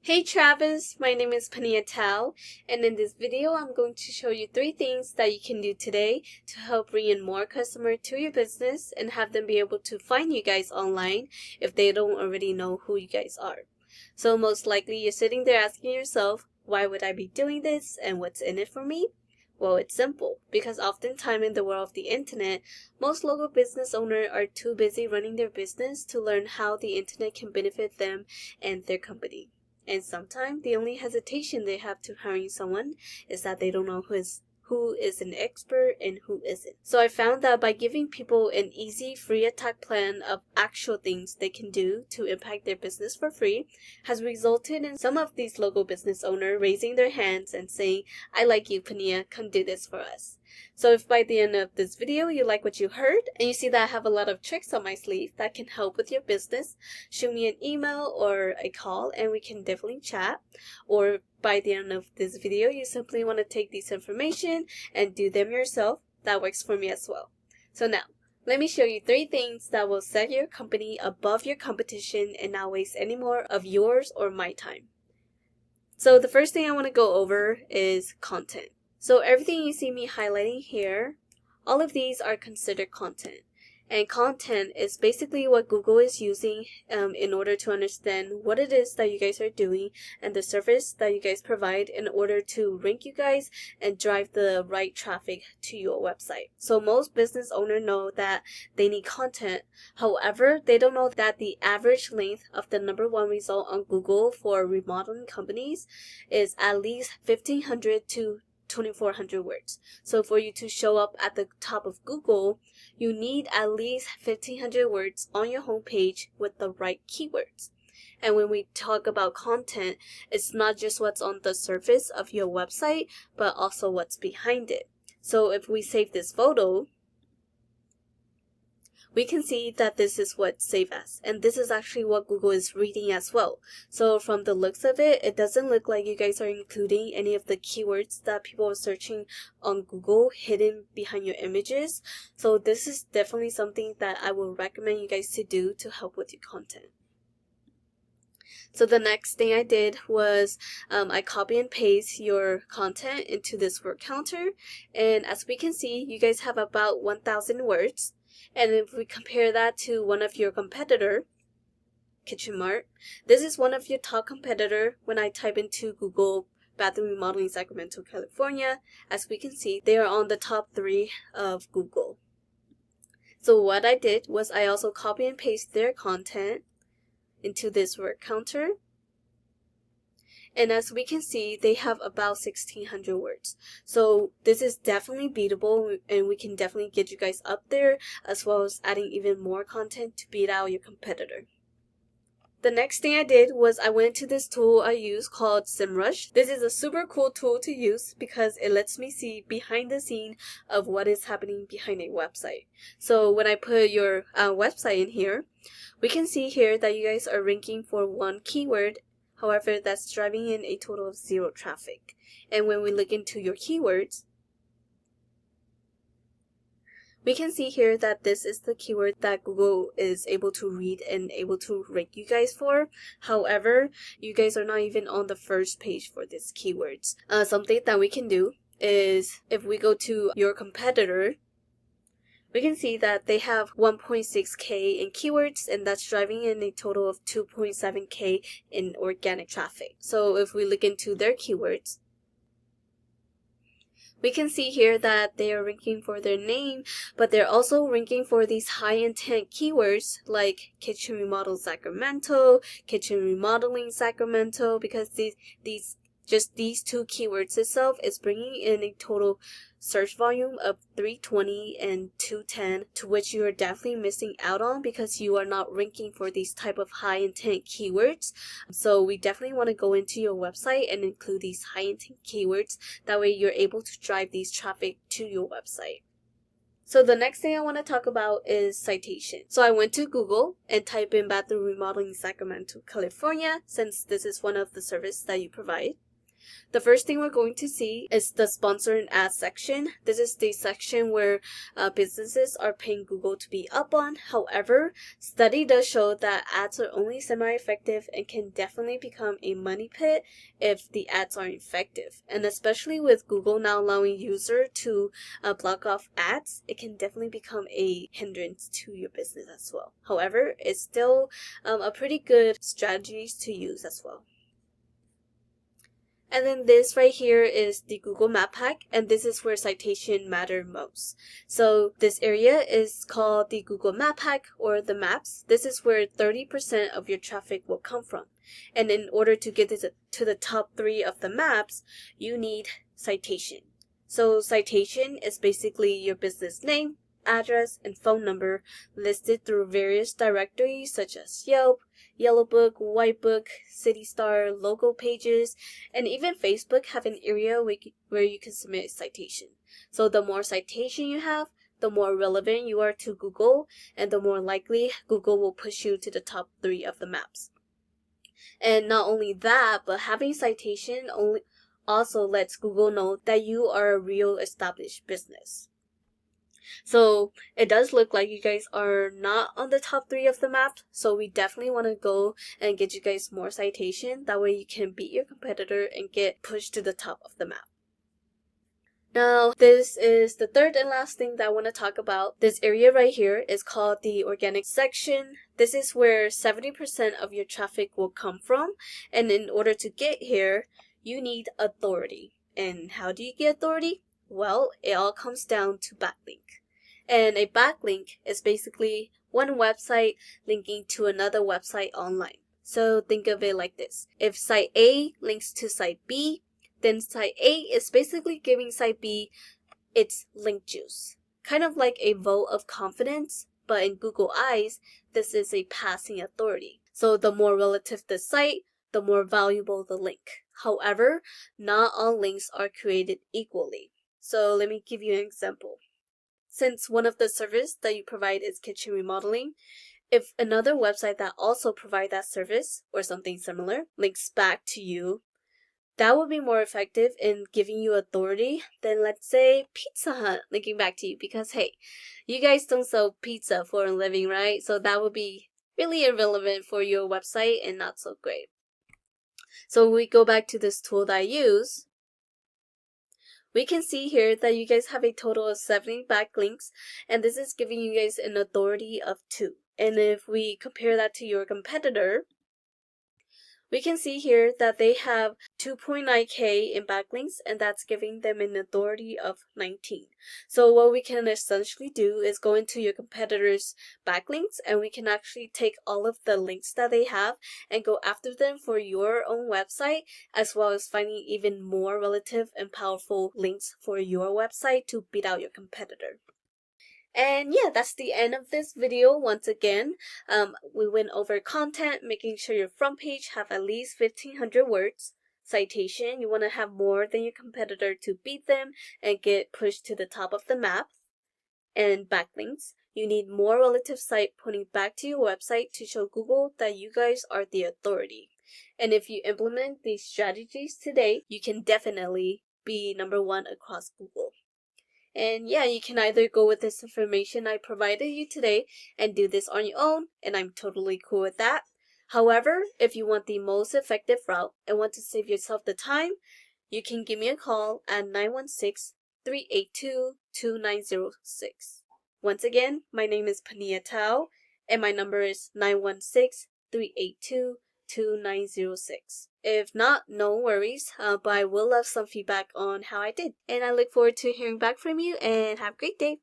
Hey Travis, my name is Panyia, and in this video I'm going to show you 3 things that you can do today to help bring in more customers to your business and have them be able to find you guys online if they don't already know who you guys are. So most likely you're sitting there asking yourself, why would I be doing this and what's in it for me? Well, it's simple, because oftentimes in the world of the internet, most local business owners are too busy running their business to learn how the internet can benefit them and their company. And sometimes the only hesitation they have to hiring someone is that they don't know who is an expert and who isn't. So I found that by giving people an easy free attack plan of actual things they can do to impact their business for free has resulted in some of these local business owners raising their hands and saying, I like you, Panyia, come do this for us. So if by the end of this video you like what you heard and you see that I have a lot of tricks on my sleeve that can help with your business, shoot me an email or a call and we can definitely chat. Or by the end of this video you simply want to take this information and do them yourself, that works for me as well. So now, let me show you 3 things that will set your company above your competition and not waste any more of yours or my time. So the first thing I want to go over is content. So everything you see me highlighting here, all of these are considered content. And content is basically what Google is using in order to understand what it is that you guys are doing and the service that you guys provide in order to rank you guys and drive the right traffic to your website. So most business owners know that they need content. However, they don't know that the average length of the #1 result on Google for remodeling companies is at least 1,500 to 2,400 words. So for you to show up at the top of Google, you need at least 1,500 words on your homepage with the right keywords. And when we talk about content, it's not just what's on the surface of your website, but also what's behind it. So if we save this photo, we can see that this is what saved as, and this is actually what Google is reading as well. So from the looks of it, it doesn't look like you guys are including any of the keywords that people are searching on Google hidden behind your images. So this is definitely something that I will recommend you guys to do to help with your content. So the next thing I did was I copy and paste your content into this word counter, and as we can see, you guys have about 1,000 words. And if we compare that to one of your competitor, Kitchen Mart, this is one of your top competitor. When I type into Google bathroom remodeling Sacramento, California, as we can see, they are on the top 3 of Google. So what I did was I also copy and paste their content into this word counter. And as we can see, they have about 1,600 words. So this is definitely beatable, and we can definitely get you guys up there, as well as adding even more content to beat out your competitor. The next thing I did was I went to this tool I use called SEMrush. This is a super cool tool to use because it lets me see behind the scene of what is happening behind a website. So when I put your website in here, we can see here that you guys are ranking for 1 keyword. However, that's driving in a total of 0 traffic. And when we look into your keywords, we can see here that this is the keyword that Google is able to read and able to rank you guys for. However, you guys are not even on the first page for these keywords. Something that we can do is if we go to your competitor, we can see that they have 1.6K in keywords, and that's driving in a total of 2.7K in organic traffic. So if we look into their keywords, we can see here that they are ranking for their name, but they're also ranking for these high intent keywords like kitchen remodel Sacramento, kitchen remodeling Sacramento, because these 2 keywords itself is bringing in a total search volume of 320 and 210, to which you are definitely missing out on because you are not ranking for these type of high intent keywords. So we definitely want to go into your website and include these high intent keywords. That way you're able to drive these traffic to your website. So the next thing I want to talk about is citation. So I went to Google and typed in bathroom remodeling Sacramento, California, since this is one of the services that you provide. The first thing we're going to see is the sponsor and ads section. This is the section where businesses are paying Google to be up on. However, study does show that ads are only semi-effective and can definitely become a money pit if the ads aren't effective. And especially with Google now allowing user to block off ads, it can definitely become a hindrance to your business as well. However, it's still a pretty good strategy to use as well. And then this right here is the Google Map Hack, and this is where citation matter most. So this area is called the Google Map Hack or the maps. This is where 30% of your traffic will come from. And in order to get this to the top 3 of the maps, you need citation. So citation is basically your business name, address, and phone number listed through various directories such as Yelp, Yellow Book, White Book, City Star, local pages, and even Facebook have an area where you can submit a citation. So the more citation you have, the more relevant you are to Google, and the more likely Google will push you to the top 3 of the maps. And not only that, but having citation also lets Google know that you are a real established business. So it does look like you guys are not on the top 3 of the map, so we definitely want to go and get you guys more citation. That way you can beat your competitor and get pushed to the top of the map. Now, this is the third and last thing that I want to talk about. This area right here is called the organic section. This is where 70% of your traffic will come from, and in order to get here, you need authority. And how do you get authority? Well, it all comes down to backlink. And a backlink is basically one website linking to another website online. So think of it like this. If site A links to site B, then site A is basically giving site B its link juice. Kind of like a vote of confidence, but in Google eyes, this is a passing authority. So the more relative the site, the more valuable the link. However, not all links are created equally. So let me give you an example. Since one of the service that you provide is kitchen remodeling, if another website that also provides that service or something similar links back to you, that would be more effective in giving you authority than, let's say, Pizza Hut linking back to you, because hey, you guys don't sell pizza for a living, right? So that would be really irrelevant for your website and not so great. So when we go back to this tool that I use, we can see here that you guys have a total of 70 backlinks, and this is giving you guys an authority of 2. And if we compare that to your competitor, we can see here that they have 2.9K in backlinks, and that's giving them an authority of 19. So what we can essentially do is go into your competitor's backlinks, and we can actually take all of the links that they have and go after them for your own website, as well as finding even more relative and powerful links for your website to beat out your competitor. And yeah, that's the end of this video. Once again, we went over content, making sure your front page have at least 1,500 words. Citation, you want to have more than your competitor to beat them and get pushed to the top of the map. And backlinks, you need more relative site pointing back to your website to show Google that you guys are the authority. And if you implement these strategies today, you can definitely be number 1 across Google. And yeah, you can either go with this information I provided you today and do this on your own, and I'm totally cool with that. However, if you want the most effective route and want to save yourself the time, you can give me a call at 916-382-2906. Once again, my name is Panyia, and my number is 916-382-2906. If not, no worries, but I will love some feedback on how I did. And I look forward to hearing back from you, and have a great day.